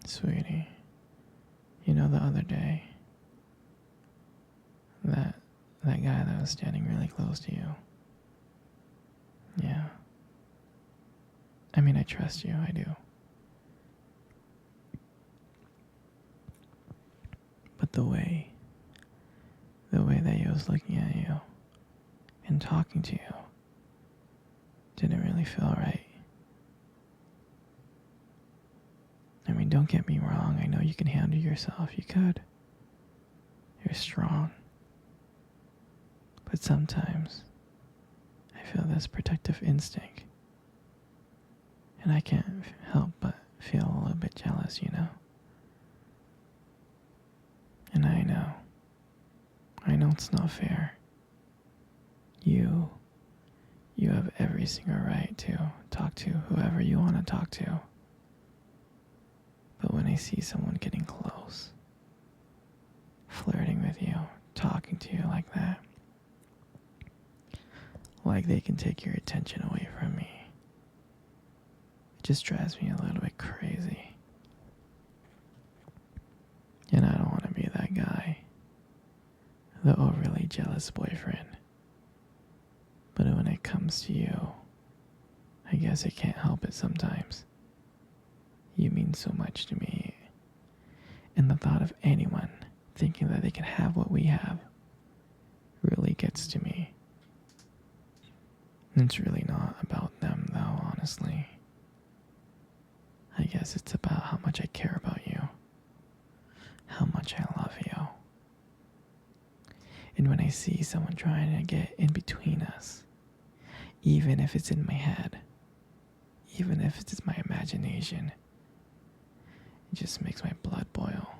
Sweetie, you know the other day, that that guy that was standing really close to you. Yeah. I mean, I trust you, I do. But the way that he was looking at you and talking to you didn't really feel right. I mean, don't get me wrong, I know you can handle yourself, you could. You're strong. But sometimes I feel this protective instinct. And I can't help but feel a little bit jealous, you know? And I know it's not fair. You have every single right to talk to whoever you want to talk to. But when I see someone getting close, flirting with you, talking to you like that, like they can take your attention away from me, it just drives me a little bit crazy. And I don't want to be that guy, the overly jealous boyfriend. But when it comes to you, I guess I can't help it sometimes. You mean so much to me. And the thought of anyone thinking that they can have what we have really gets to me. It's really not about them, though, honestly. I guess it's about how much I care about you, how much I love you. And when I see someone trying to get in between us, even if it's in my head, even if it's my imagination, it just makes my blood boil.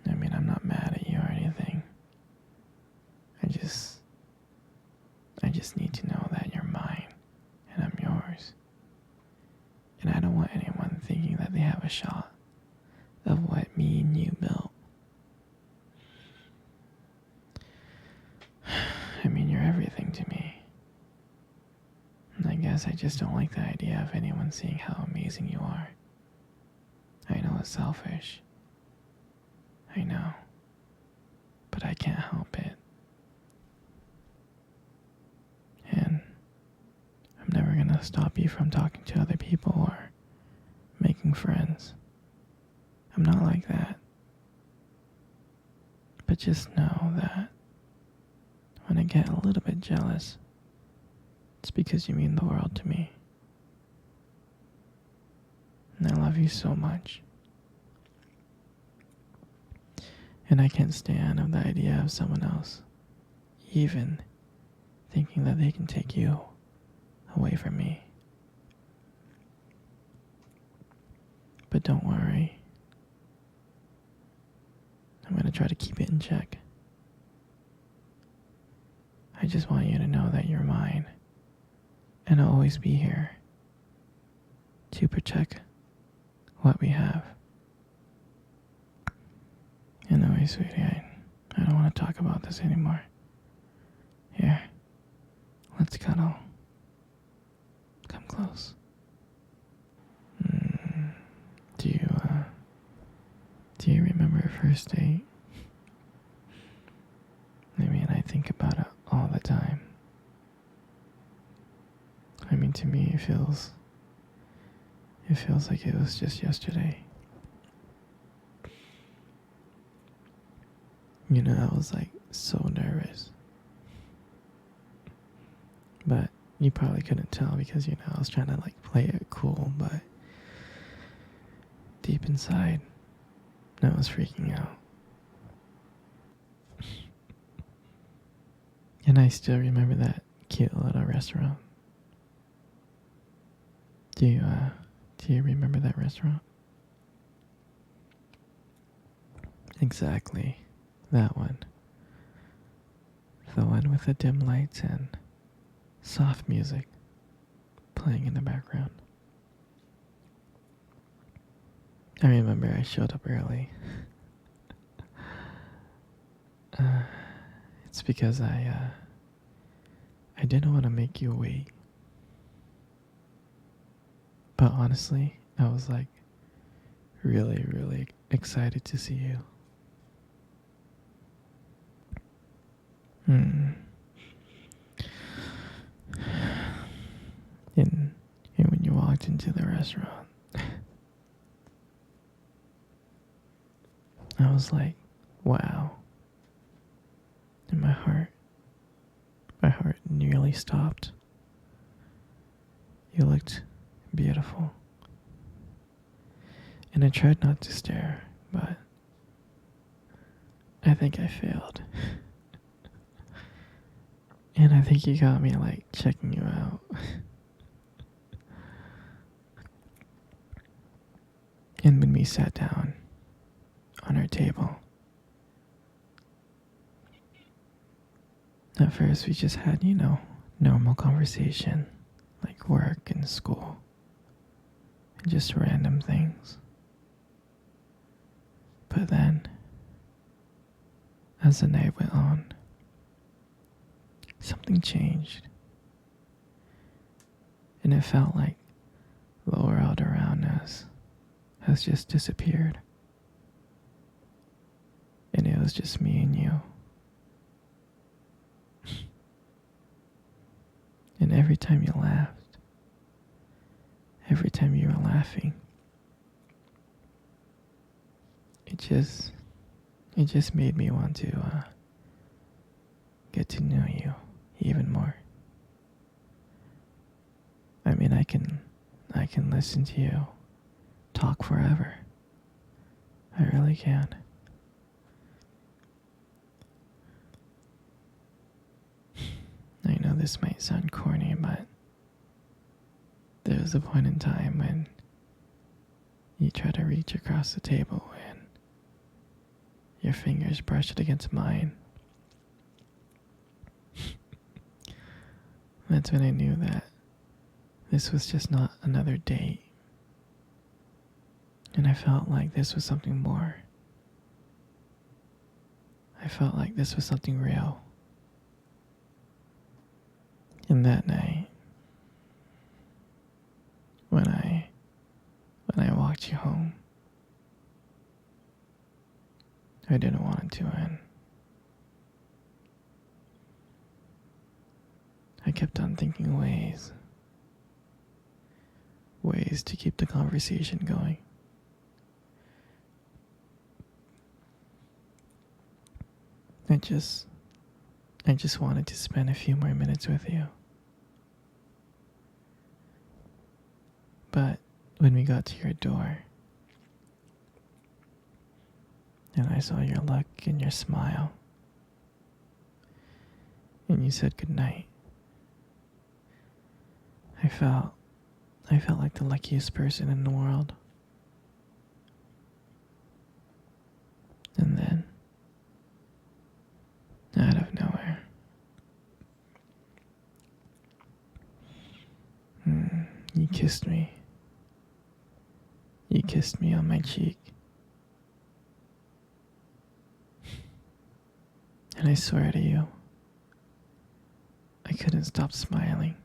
I mean, I'm not mad at you or anything. I just need to know that you're mine and I'm yours. And I don't want anyone thinking that they have a shot of what me and you built. I mean, you're everything to me. And I guess I just don't like the idea of anyone seeing how amazing you are. I know it's selfish. I know. But I can't help it. And I'm never gonna stop you from talking to other people or making friends. I'm not like that. But just know that when I get a little bit jealous, it's because you mean the world to me. And I love you so much. And I can't stand of the idea of someone else, even thinking that they can take you away from me. But don't worry. I'm going to try to keep it in check. I just want you to know that you're mine. And I'll always be here to protect what we have. Anyway, sweetie, I don't want to talk about this anymore. Here, let's cuddle. Come close. Do you remember our first date? I mean, I think about it all the time. I mean, to me, it feels like it was just yesterday. You know, I was like so nervous. But you probably couldn't tell because, you know, I was trying to like play it cool, but deep inside, I was freaking out. And I still remember that cute little restaurant. Do you remember that restaurant? Exactly. That one. The one with the dim lights and soft music playing in the background. I remember I showed up early. It's because I didn't want to make you wait. But honestly, I was like, really, really excited to see you. Hmm. And, and when you walked into the restaurant, I was like, wow. And my heart nearly stopped. You looked beautiful. And I tried not to stare, but I think I failed. And I think you got me like checking you out. And when we sat down on our table, at first we just had, normal conversation, like work and school, and just random things. But then, as the night went on, something changed. And it felt like the world around us has just disappeared. And it was just me and you. And every time you laughed, every time you were laughing, it just made me want to get to know you even more. I mean, I can listen to you talk forever. I really can. I know this might sound corny, but there was a point in time when you tried to reach across the table and your fingers brushed against mine. That's when I knew that this was just not another date. And I felt like this was something more. I felt like this was something real. And that night, when I walked you home, I didn't want it to end. I kept on thinking ways to keep the conversation going. I just wanted to spend a few more minutes with you. But when we got to your door, and I saw your look and your smile, and you said goodnight, I felt like the luckiest person in the world. And then, out of nowhere, you kissed me. You kissed me on my cheek. And I swear to you, I couldn't stop smiling.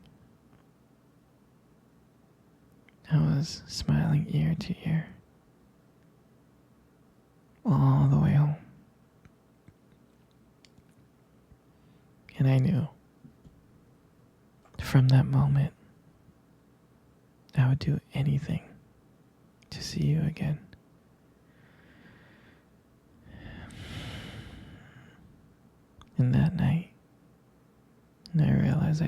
I was smiling ear to ear, all the way home. And I knew, from that moment, I would do anything to see you again. And that night, I realized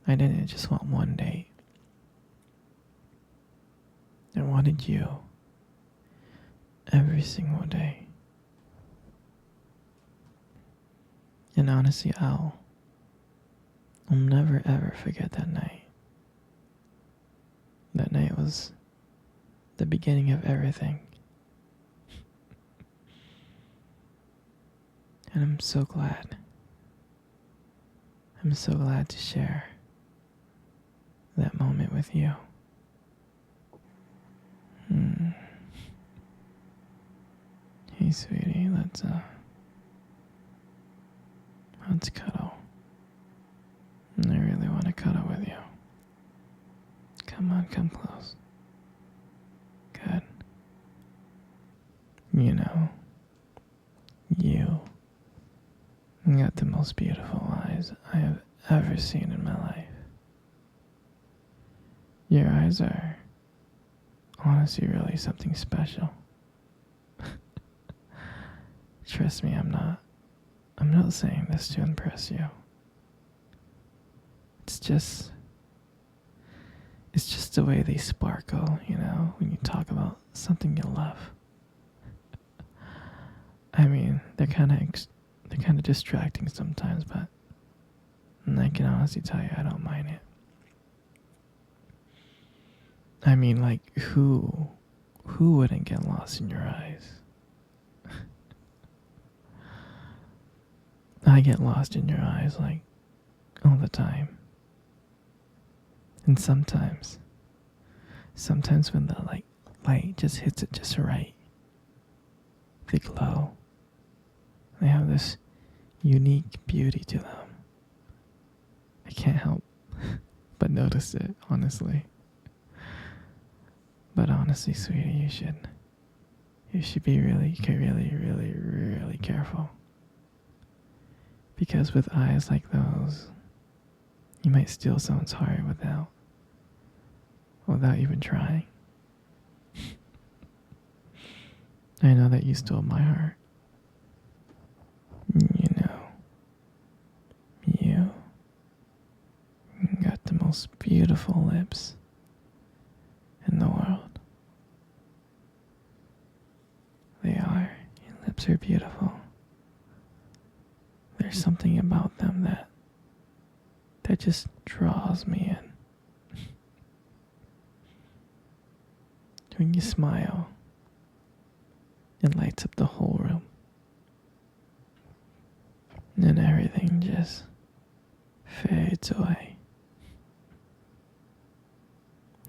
I didn't just want one date. I wanted you every single day. And honestly, I'll never ever forget that night. That night was the beginning of everything. And I'm so glad. I'm so glad to share that moment with you. Hey, sweetie, let's cuddle. I really want to cuddle with you. Come on, come close. Good. You know, you got the most beautiful eyes I have ever seen in my life. Your eyes are honestly really something special. Trust me, I'm not saying this to impress you. It's just the way they sparkle, you know, when you talk about something you love. I mean, they're kind of distracting sometimes, but I can honestly tell you I don't mind it. I mean, like, who wouldn't get lost in your eyes? I get lost in your eyes, like, all the time. And sometimes when the light just hits it just right, they glow. They have this unique beauty to them. I can't help but notice it, honestly. But honestly, sweetie, you should be really, really, really, really careful. Because with eyes like those, you might steal someone's heart without even trying. I know that you stole my heart. You know, you got the most beautiful lips in the world. They are. Your lips are beautiful. There's something about them that just draws me in. When you smile, it lights up the whole room. And everything just fades away.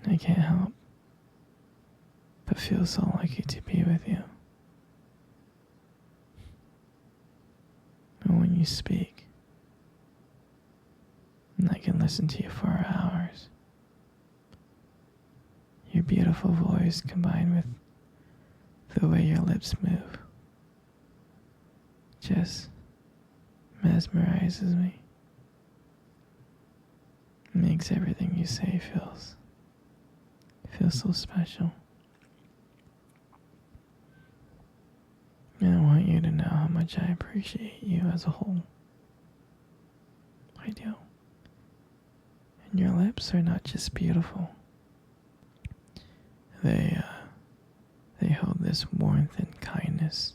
I can't help but feel so lucky to be with you. And when you speak, I can listen to you for hours. Your beautiful voice combined with the way your lips move just mesmerizes me. Makes everything you say feels so special. And I want you to know how much I appreciate you as a whole. I do. And your lips are not just beautiful. They hold this warmth and kindness.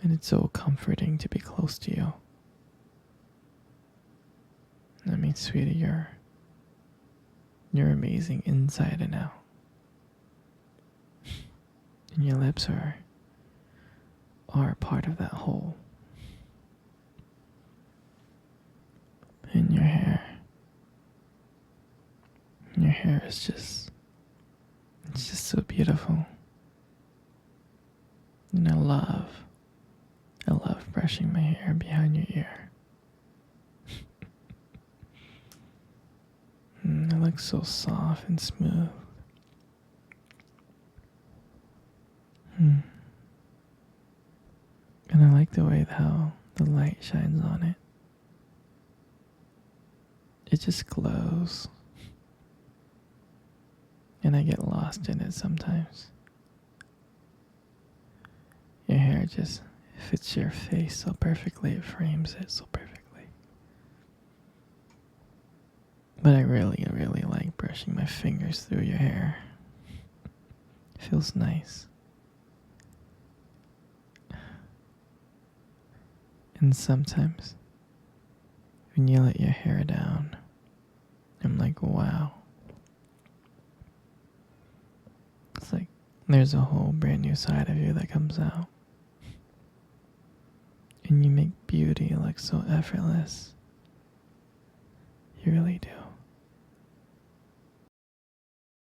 And it's so comforting to be close to you. I mean, sweetie, you're amazing inside and out. And your lips are part of that whole. And your hair is just, it's just so beautiful. And I love brushing my hair behind your ear. And it looks so soft and smooth. And I like the way how the light shines on it. It just glows. And I get lost in it sometimes. Your hair just fits your face so perfectly, it frames it so perfectly. But I really, really like brushing my fingers through your hair. It feels nice. And sometimes, when you let your hair down, I'm like, wow. It's like there's a whole brand new side of you that comes out. And you make beauty look so effortless. You really do.